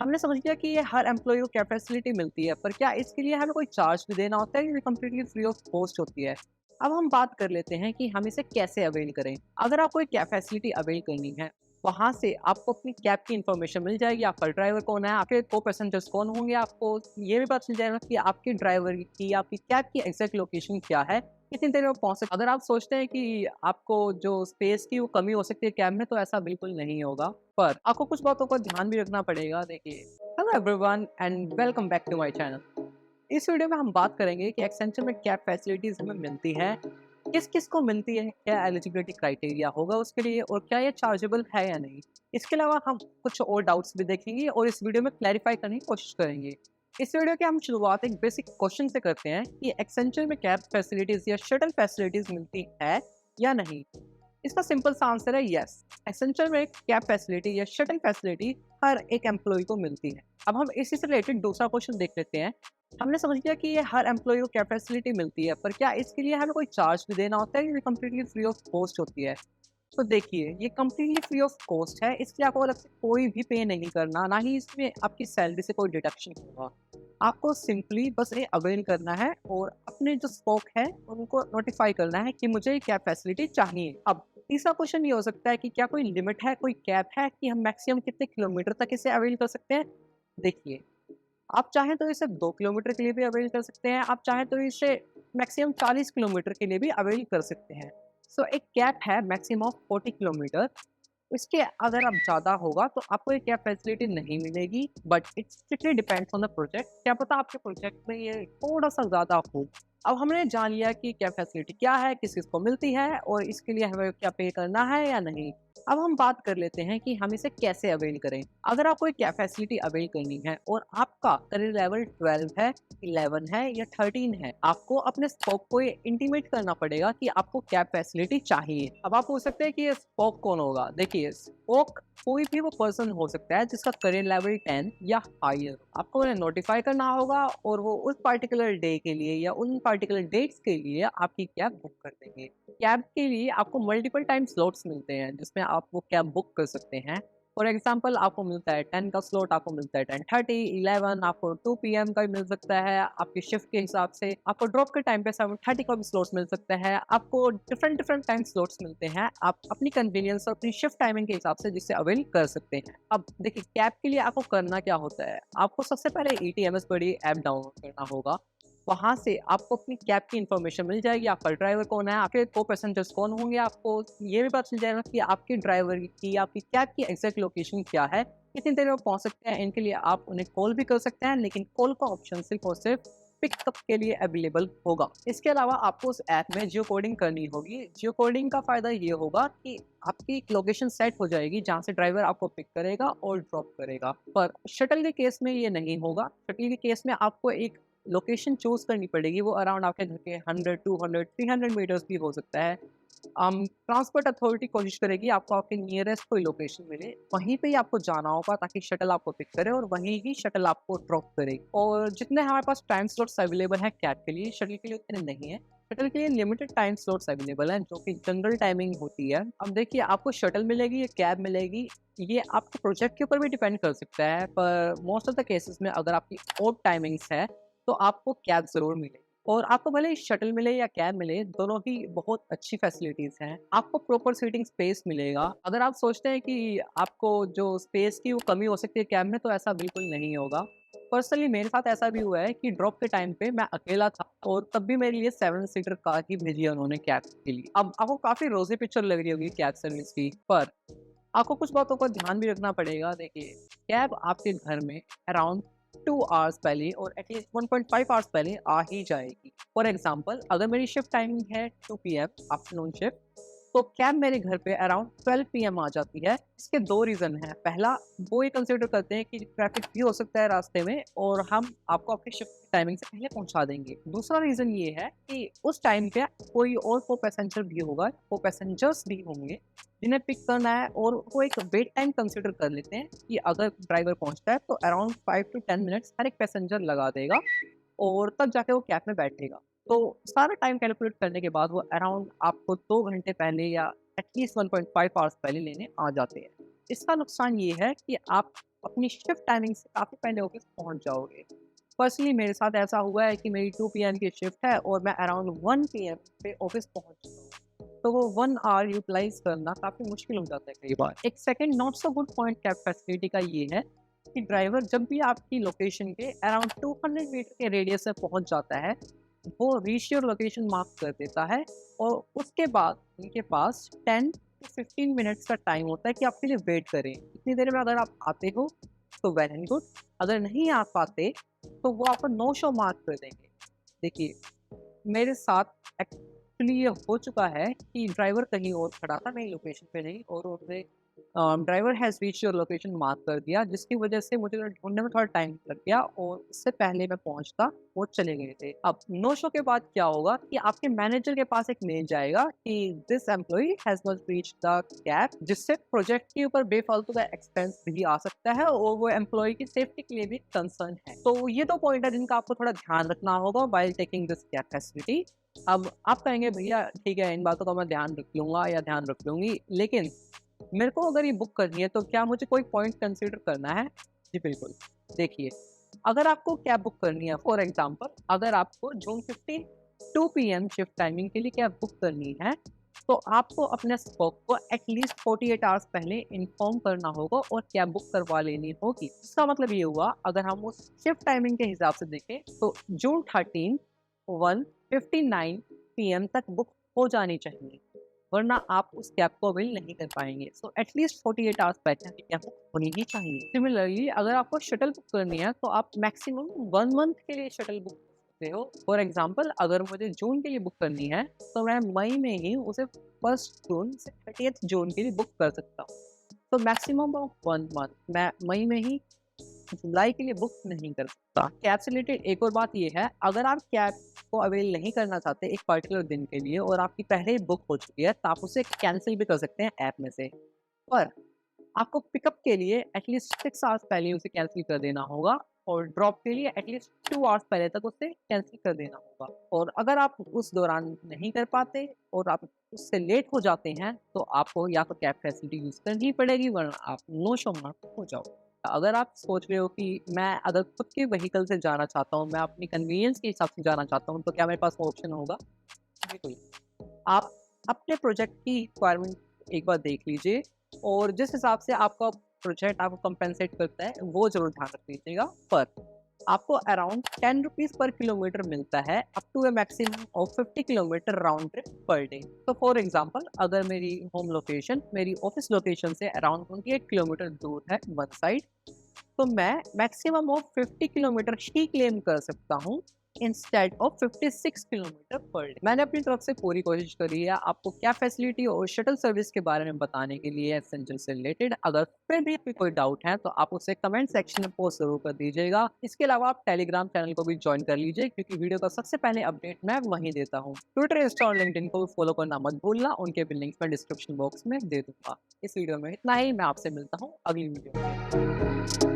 हमने समझ लिया कि ये हर एम्प्लॉई को क्या फैसिलिटी मिलती है, पर क्या इसके लिए हमें कोई चार्ज भी देना होता है या ये कंप्लीटली फ्री ऑफ कॉस्ट होती है? अब हम बात कर लेते हैं कि हम इसे कैसे अवेल करें। अगर आपको एक कैब फैसिलिटी अवेल करनी है, वहाँ से आपको अपनी कैब की इन्फॉर्मेशन मिल जाएगी, आपका ड्राइवर कौन है, आपके को-पैसेंजर्स कौन होंगे, आपको ये भी पता चल जाएगा कि आपके ड्राइवर की, आपकी कैब की एग्ज़ैक्ट लोकेशन क्या है, कितनी देर में पहुँच सक अगर आप सोचते हैं कि आपको जो स्पेस की वो कमी हो सकती है कैब में, तो ऐसा बिल्कुल नहीं होगा। पर आपको कुछ बातों का ध्यान भी रखना पड़ेगा। देखिए, hello everyone and welcome back to my channel. इस वीडियो में हम बात करेंगे कि एक्सेंचर में क्या फैसिलिटीज हमें मिलती हैं, किस-किस को मिलती है, क्या एलिजिबिलिटी क्राइटेरिया होगा उसके लिए और क्या ये चार्जेबल है या नहीं। इसके अलावा हम कुछ और डाउट्स भी देखेंगे और इस वीडियो में क्लैरिफाई करने की कोशिश करेंगे। इस वीडियो की हम शुरुआत एक बेसिक क्वेश्चन से करते हैं कि एक्सेंचर में कैब फैसिलिटीज या शटल फैसिलिटीज मिलती है या नहीं। इसका सिंपल सा आंसर है यस। एसेंचर में कैब फैसिलिटी या शटल फैसिलिटी हर एक एम्प्लॉय को मिलती है। अब हम इसी से रिलेटेड दूसरा क्वेश्चन देख लेते हैं। हमने समझ लिया कि ये हर एम्प्लॉय को कैब फैसिलिटी मिलती है, पर क्या इसके लिए हमें कोई चार्ज भी देना होता है या ये कंप्लीटली फ्री ऑफ कॉस्ट होती है? तो देखिए, ये कंप्लीटली फ्री ऑफ कॉस्ट है, इसलिए आपको अलग से कोई भी पे नहीं करना, ना ही इसमें आपकी सैलरी से कोई डिडक्शन होगा। आपको सिंपली बस ये अवेल करना है और अपने जो स्टॉक है उनको नोटिफाई करना है कि मुझे ये कैब फैसिलिटी चाहिए। अब तीसरा क्वेश्चन ये हो सकता है कि क्या कोई लिमिट है, कोई कैप है कि हम मैक्सिमम कितने किलोमीटर तक इसे अवेल कर सकते हैं? देखिए, आप चाहें तो इसे 2 किलोमीटर के लिए भी अवेल कर सकते हैं, आप चाहें तो इसे मैक्सिमम 40 किलोमीटर के लिए भी अवेल कर सकते हैं। सो एक कैप है मैक्सिमम ऑफ 40 किलोमीटर। इसके अगर अब ज़्यादा होगा तो आपको ये कैब फैसिलिटी नहीं मिलेगी, but it's strictly depends on the project. क्या पता आपके प्रोजेक्ट में ये थोड़ा-सा ज़्यादा हो। अब हमने जान लिया कि कैब फैसिलिटी क्या है, किस-किस को मिलती है और इसके लिए हमें क्या पे करना है या नहीं। अब हम बात कर लेते हैं कि हम इसे कैसे अवेल करें। अगर आपको एक कैब फैसिलिटी अवेल करनी है और आपका करियर लेवल 12 है, 11 है या 13 है, आपको अपने स्पोक को ये इंटीमेट करना पड़ेगा कि आपको कैब फैसिलिटी चाहिए। अब आप पूछ सकते हैं कि ये स्पोक कौन होगा? देखिए, स्पोक कोई भी वो पर्सन हो सकता है जिसका करियर लेवल 10 या हायर। आपको उन्हें नोटिफाई करना होगा और वो उस पर्टिकुलर डे के लिए या उन पर्टिकुलर डेट्स के लिए आपकी कैब बुक कर देंगे। कैब के लिए आपको मल्टीपल टाइम स्लॉट्स मिलते हैं जिसमें आप वो कैब बुक कर सकते हैं। फॉर एग्जांपल आपको मिलता है 10 का स्लॉट, आपको मिलता है 10:30, 11, आपको 2 पीएम का भी मिल सकता है। आपकी शिफ्ट के हिसाब से आपको ड्रॉप के टाइम पे 7:30 का भी स्लॉट्स मिल सकता है। आपको डिफरेंट डिफरेंट टाइम स्लॉट्स मिलते हैं। आप अपनी कन्वीनियंस और अपनी शिफ्ट टाइमिंग के हिसाब से जिससे अवेल कर सकते हैं। अब देखिए, कैब के लिए आपको करना क्या होता है, आपको सबसे पहले ईटीएमएस बड़ी ऐप डाउनलोड करना होगा। वहाँ से आपको अपनी कैब की इन्फॉर्मेशन मिल जाएगी, आपका ड्राइवर कौन है, आपके को-पैसेंजर्स कौन होंगे, आपको ये भी पता चल जाएगा कि आपके ड्राइवर की, आपकी कैब की एग्ज़ैक्ट लोकेशन क्या है, कितनी देर में पहुँच सकते हैं। इनके लिए आप उन्हें कॉल भी कर सकते हैं, लेकिन कॉल का ऑप्शन सिर्फ़ और सिर्फ़ पिकअप के लिए अवेलेबल होगा। इसके अलावा आपको उस ऐप में जियो कोडिंग करनी होगी। जियो कोडिंग का फ़ायदा ये होगा कि आपकी एक लोकेशन सेट हो जाएगी जहाँ से ड्राइवर आपको पिक करेगा और ड्रॉप करेगा। पर शटल के केस में ये नहीं होगा। शटल के केस में आपको एक लोकेशन चूज़ करनी पड़ेगी, वो अराउंड आपके घर के 100, 200, 300 मीटर्स भी हो सकता है। ट्रांसपोर्ट अथॉरिटी कोशिश करेगी आपको आपके नियरेस्ट कोई लोकेशन मिले, वहीं पे ही आपको जाना होगा ताकि शटल आपको पिक करे और वहीं ही शटल आपको ड्रॉप करे। और जितने हमारे पास टाइम स्लॉट्स अवेलेबल हैं कैब के लिए, शटल के लिए उतने नहीं हैं। शटल के लिए लिमिटेड टाइम स्लॉट्स अवेलेबल हैं जो कि जनरल टाइमिंग होती है। अब देखिए, आपको शटल मिलेगी या कैब मिलेगी, ये आपके प्रोजेक्ट के ऊपर भी डिपेंड कर सकता है, पर मोस्ट ऑफ द केसेस में अगर आपकी ऑड टाइमिंग्स है तो आपको कैब ज़रूर मिलेगी। और आपको भले ही शटल मिले या कैब मिले, दोनों ही बहुत अच्छी फैसिलिटीज़ हैं। आपको प्रॉपर सीटिंग स्पेस मिलेगा। अगर आप सोचते हैं कि आपको जो स्पेस की वो कमी हो सकती है कैब में, तो ऐसा बिल्कुल नहीं होगा। पर्सनली मेरे साथ ऐसा भी हुआ है कि ड्रॉप के टाइम पे मैं अकेला था और तब भी मेरे लिए 7 सीटर कार ही भेजी है उन्होंने कैब के लिए। अब आपको काफ़ी रोज़ी पिक्चर लग रही होगी कैब सर्विस की, पर आपको कुछ बातों का ध्यान भी रखना पड़ेगा। देखिए, कैब आपके घर में अराउंड 2 आवर्स पहले और एटलीस्ट 1.5 आवर्स पहले आ ही जाएगी। फॉर एग्ज़ाम्पल, अगर मेरी शिफ्ट टाइमिंग है 2 पीएम आफ्टरनून शिफ्ट, तो कैब मेरे घर पे अराउंड 12 पीएम आ जाती है। इसके 2 रीज़न हैं। पहला, वो ये कंसिडर करते हैं कि ट्रैफ़िक भी हो सकता है रास्ते में और हम आपको आपकी शिफ्ट टाइमिंग से पहले पहुँचा देंगे। दूसरा रीज़न ये है कि उस टाइम पे कोई और को-पैसेंजर भी होगा, को-पैसेंजर्स भी होंगे जिन्हें पिक करना है और वो एक वेट टाइम कंसिडर कर लेते हैं कि अगर ड्राइवर पहुँचता है तो अराउंड 5 टू 10 मिनट्स हर एक पैसेंजर लगा देगा और तब जाके वो कैब में बैठेगा। तो सारा टाइम कैलकुलेट करने के बाद वो अराउंड आपको 2 घंटे पहले या एटलीस्ट 1.5 आवर्स पहले लेने आ जाते हैं। इसका नुकसान ये है कि आप अपनी शिफ्ट टाइमिंग से काफ़ी पहले ऑफिस पहुंच जाओगे। पर्सनली मेरे साथ ऐसा हुआ है कि मेरी 2 पीएम की शिफ्ट है और मैं अराउंड 1 पीएम पे ऑफिस पहुंच चुका हूँ। तो वो 1 आवर यूटिलाइज़ करना काफ़ी मुश्किल हो जाता है कई बार। एक second not so good point cab facility का ये है कि ड्राइवर जब भी आपकी लोकेशन के अराउंड 200 मीटर के रेडियस से पहुंच जाता है, वो रीच योर लोकेशन मार्क कर देता है और उसके बाद उनके पास 10 टू 15 मिनट्स का टाइम होता है कि आपके लिए वेट करें। इतनी देर में अगर आप आते हो तो वेल एंड गुड, अगर नहीं आ पाते तो वो आपको नो शो मार्क कर देंगे। देखिए, मेरे साथ एक्चुअली ये हो चुका है कि ड्राइवर कहीं और खड़ा था, मेरी लोकेशन पे नहीं, और उन्होंने driver has reached your location mark कर दिया, जिसकी वजह से मुझे ढूँढने में थोड़ा टाइम लग गया और उससे पहले मैं पहुँचता, वो चले गए थे। अब नो शो के बाद क्या होगा कि आपके मैनेजर के पास एक मेल जाएगा कि this employee has not reached the cab, जिससे प्रोजेक्ट के ऊपर बेफालतू का एक्सपेंस भी आ सकता है और वो एम्प्लॉयी की सेफ्टी के लिए भी कंसर्न है। तो ये 2 पॉइंट है जिनका आपको थोड़ा ध्यान रखना होगा while taking this cab facility. अब आप कहेंगे भैया ठीक है, इन बातों का मैं ध्यान रख लूँगा या ध्यान रख लूँगी, लेकिन मेरे को अगर ये बुक करनी है तो क्या मुझे कोई पॉइंट कंसीडर करना है? जी बिल्कुल। देखिए, अगर आपको कैब बुक करनी है, फॉर एग्ज़ाम्पल अगर आपको जून 15 2 पीएम शिफ्ट टाइमिंग के लिए कैब बुक करनी है, तो आपको अपने स्पोक को एटलीस्ट 48 आवर्स पहले इन्फॉर्म करना होगा और कैब बुक करवा लेनी होगी। इसका मतलब ये हुआ, अगर हम उस शिफ्ट टाइमिंग के हिसाब से देखें तो जून 13 1:59 पीएम तक बुक हो जानी चाहिए, वरना आप उस कैब को अवेल नहीं कर पाएँगे। सो एटलीस्ट 48 आवर्स पहले आपकी कैब बुक होनी ही चाहिए। सिमिलरली अगर आपको शटल बुक करनी है तो आप मैक्सिमम 1 मंथ के लिए शटल बुक कर सकते हो। फॉर एग्ज़ाम्पल अगर मुझे जून के लिए बुक करनी है, तो मैं मई में ही उसे 1 जून से 30th जून के लिए बुक कर सकता हूँ। तो मैक्सिमम ऑफ 1 मंथ मैं मई में ही जुलाई के लिए बुक नहीं कर सकता। कैब से रिलेटेड एक और बात ये है, अगर आप कैब को अवेल नहीं करना चाहते एक पर्टिकुलर दिन के लिए और आपकी पहले ही बुक हो चुकी है, तो आप उसे कैंसल भी कर सकते हैं ऐप में से। पर आपको पिकअप के लिए एटलीस्ट 6 आवर्स पहले उसे कैंसल कर देना होगा और ड्रॉप के लिए एटलीस्ट 2 आवर्स पहले तक उसे कैंसल कर देना होगा। और अगर आप उस दौरान नहीं कर पाते और आप उससे लेट हो जाते हैं, तो आपको या तो कैब फैसिलिटी यूज़ करनी पड़ेगी, वरना आप नो शो मार्क हो जाओगे। अगर आप सोच रहे हो कि मैं अगर खुद के व्हीकल से जाना चाहता हूँ, मैं अपनी कन्वीनियंस के हिसाब से जाना चाहता हूँ, तो क्या मेरे पास वो ऑप्शन होगा? बिल्कुल। आप अपने प्रोजेक्ट की रिक्वायरमेंट एक बार देख लीजिए और जिस हिसाब से आपका प्रोजेक्ट आपको कंपेंसेट करता है, वो ज़रूर ध्यान रख लीजिएगा। पर आपको अराउंड 10 रुपीज़ पर किलोमीटर मिलता है up to a maximum of 50 kilometre round trip per day. तो फॉर एग्ज़ाम्पल अगर मेरी होम लोकेशन मेरी ऑफ़िस लोकेशन से अराउंड 28 किलोमीटर दूर है वन साइड, तो मैं मैक्सिमम ऑफ 50 किलोमीटर ही क्लेम कर सकता हूँ instead of 56 kilometre per day. मैंने अपनी तरफ से पूरी कोशिश करी है आपको क्या फैसिलिटी और शटल सर्विस के बारे में बताने के लिए एसेंशियल से रिलेटेड। अगर फिर भी कोई डाउट है तो आप उसे कमेंट सेक्शन में पोस्ट जरूर कर दीजिएगा। इसके अलावा आप टेलीग्राम चैनल को भी ज्वाइन कर लीजिए, क्योंकि वीडियो का सबसे पहले अपडेट मैं वहीं देता हूँ। ट्विटर, इंस्टा और लिंक्डइन को भी फॉलो करना मत भूलना, उनके भी लिंक्स मैं डिस्क्रिप्शन बॉक्स में दे दूंगा। इस वीडियो में इतना ही, मैं आपसे मिलता हूँ अगली वीडियो में।